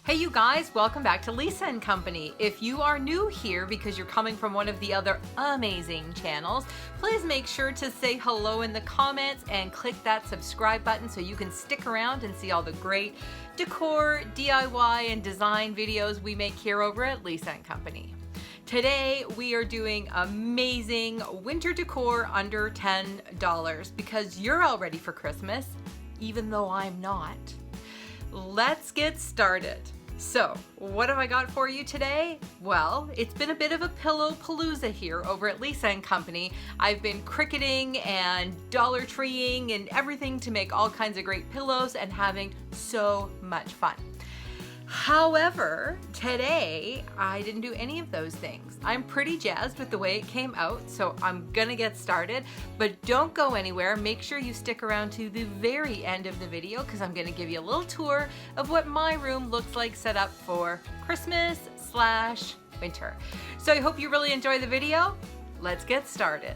Hey you guys, welcome back to Lisa and Company. If you are new here because you're coming from one of the other amazing channels, please make sure to say hello in the comments and click that subscribe button so you can stick around and see all the great decor, DIY, and design videos we make here over at Lisa and Company. Today we are doing amazing winter decor under $10 because you're all ready for Christmas, even though I'm not. Let's get started. So, what have I got for you today? Well, it's been a bit of a pillow palooza here over at Lisa and Company. I've been cricketing and Dollar Treeing and everything to make all kinds of great pillows and having so much fun. However, today I didn't do any of those things. I'm pretty jazzed with the way it came out, so I'm gonna get started, but don't go anywhere. Make sure you stick around to the very end of the video because I'm gonna give you a little tour of what my room looks like set up for Christmas/winter. So I hope you really enjoy the video. Let's get started.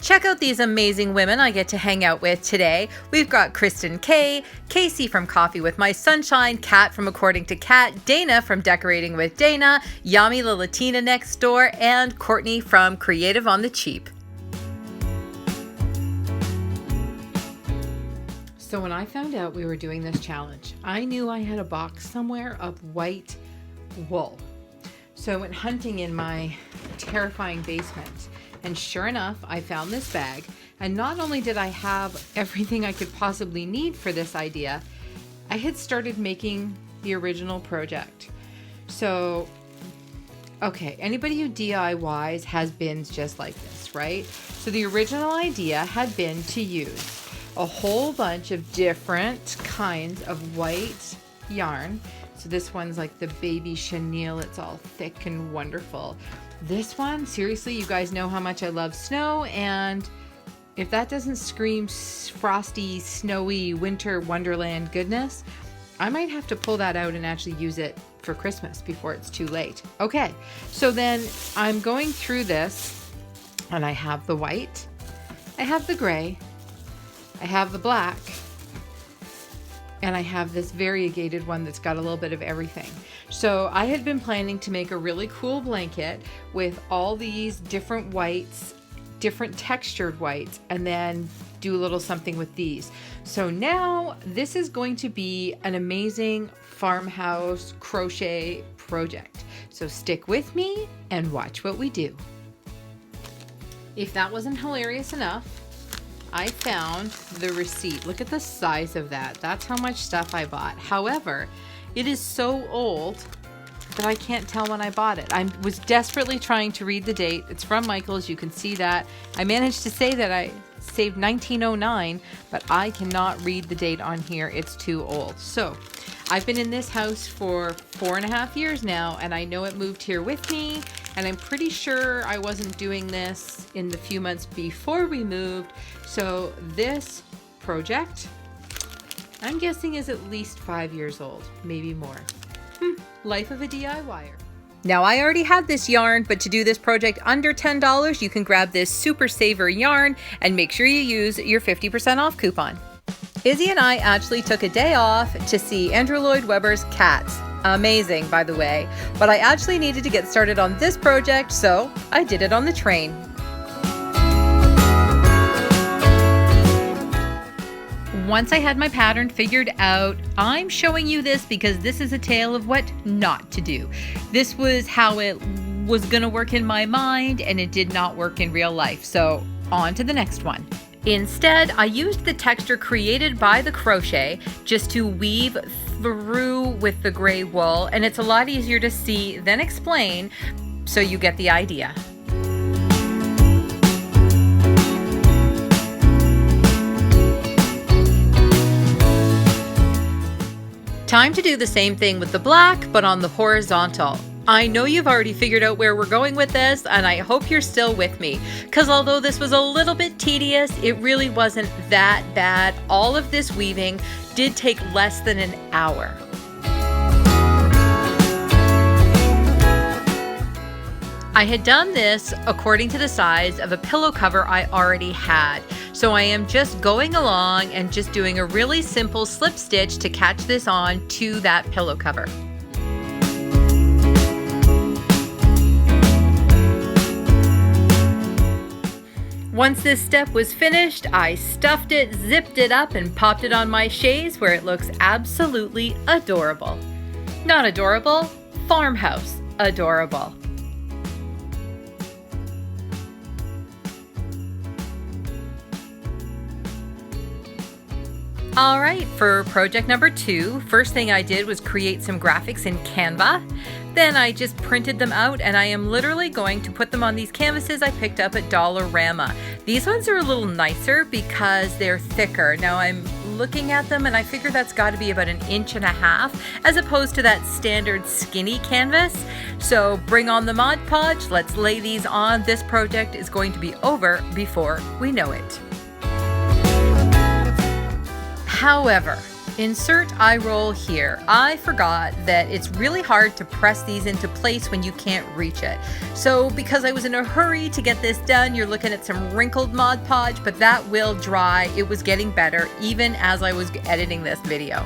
Check out these amazing women I get to hang out with today. We've got Kristen K, Casey from Coffee with My Sunshine, Kat from According to Kat, Dana from Decorating with Dana, Yami the Latina next door, and Courtney from Creative on the Cheap. So when I found out we were doing this challenge, I knew I had a box somewhere of white wool. So I went hunting in my terrifying basement. And sure enough, I found this bag, and not only did I have everything I could possibly need for this idea, I had started making the original project. So, okay, anybody who DIYs has bins just like this, right? So the original idea had been to use a whole bunch of different kinds of white yarn. So this one's like the baby chenille, it's all thick and wonderful. This one, seriously, you guys know how much I love snow, and if that doesn't scream frosty, snowy, winter wonderland goodness, I might have to pull that out and actually use it for Christmas before it's too late. Okay, so then I'm going through this, and I have the white, I have the gray, I have the black, and I have this variegated one that's got a little bit of everything. So I had been planning to make a really cool blanket with all these different whites, different textured whites, and then do a little something with these. So now this is going to be an amazing farmhouse crochet project. So stick with me and watch what we do. If that wasn't hilarious enough, I found the receipt. Look at the size of that. That's how much stuff I bought. However, it is so old that I can't tell when I bought it. I was desperately trying to read the date. It's from Michael's. You can see that. I managed to say that I saved 1909, but I cannot read the date on here. It's too old. So I've been in this house for 4.5 years now, and I know it moved here with me, and I'm pretty sure I wasn't doing this in the few months before we moved. So this project, I'm guessing, is at least 5 years old, maybe more. Life of a DIYer. Now I already had this yarn, but to do this project under $10, you can grab this Super Saver yarn and make sure you use your 50% off coupon. Izzy and I actually took a day off to see Andrew Lloyd Webber's Cats. Amazing, by the way. But I actually needed to get started on this project, so I did it on the train. Once I had my pattern figured out, I'm showing you this because this is a tale of what not to do. This was how it was gonna work in my mind, and it did not work in real life. So on to the next one. Instead, I used the texture created by the crochet just to weave through with the gray wool, and it's a lot easier to see than explain, so you get the idea. Time to do the same thing with the black, but on the horizontal. I know you've already figured out where we're going with this, and I hope you're still with me, because although this was a little bit tedious, it really wasn't that bad. All of this weaving did take less than an hour. I had done this according to the size of a pillow cover I already had. So I am just going along and just doing a really simple slip stitch to catch this on to that pillow cover. Once this step was finished, I stuffed it, zipped it up, and popped it on my chaise where it looks absolutely adorable. Not adorable, farmhouse adorable. All right, for project number 2, first thing I did was create some graphics in Canva. Then I just printed them out, and I am literally going to put them on these canvases I picked up at Dollarama. These ones are a little nicer because they're thicker. Now I'm looking at them and I figure that's got to be about 1.5 inches as opposed to that standard skinny canvas. So bring on the Mod Podge, let's lay these on. This project is going to be over before we know it. However, insert eye roll here. I forgot that it's really hard to press these into place when you can't reach it. So because I was in a hurry to get this done, you're looking at some wrinkled Mod Podge, but that will dry. It was getting better even as I was editing this video.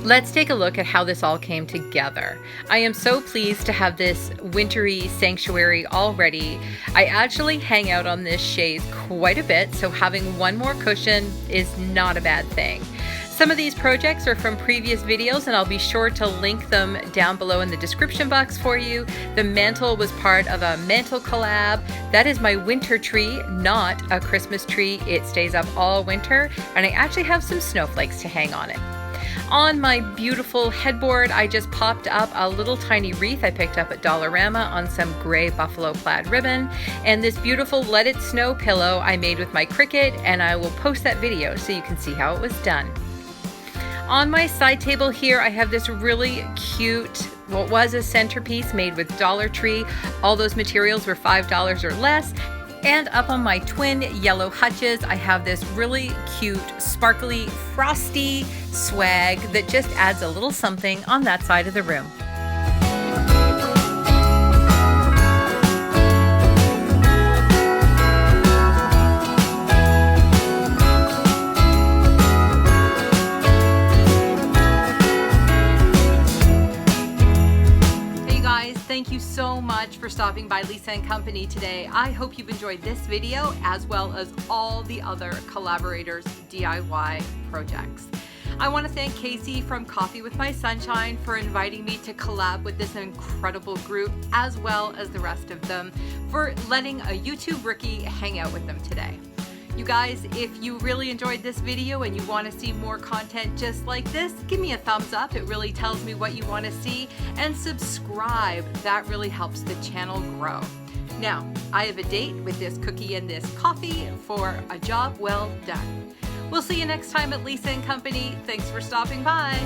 Let's take a look at how this all came together. I am so pleased to have this wintry sanctuary all ready. I actually hang out on this chaise quite a bit, so having one more cushion is not a bad thing. Some of these projects are from previous videos, and I'll be sure to link them down below in the description box for you. The mantle was part of a mantle collab. That is my winter tree, not a Christmas tree. It stays up all winter, and I actually have some snowflakes to hang on it. On my beautiful headboard, I just popped up a little tiny wreath I picked up at Dollarama on some gray buffalo plaid ribbon, and this beautiful Let It Snow pillow I made with my Cricut, and I will post that video so you can see how it was done. On my side table here, I have this really cute, what was a centerpiece made with Dollar Tree. All those materials were $5 or less. And up on my twin yellow hutches, I have this really cute, sparkly, frosty swag that just adds a little something on that side of the room. Thank you so much for stopping by Lisa & Company today. I hope you've enjoyed this video as well as all the other collaborators DIY projects. I want to thank Casey from Coffee with My Sunshine for inviting me to collab with this incredible group, as well as the rest of them for letting a YouTube rookie hang out with them today. You guys, if you really enjoyed this video and you want to see more content just like this, give me a thumbs up. It really tells me what you want to see, and subscribe. That really helps the channel grow. Now, I have a date with this cookie and this coffee for a job well done. We'll see you next time at Lisa & Company. Thanks for stopping by.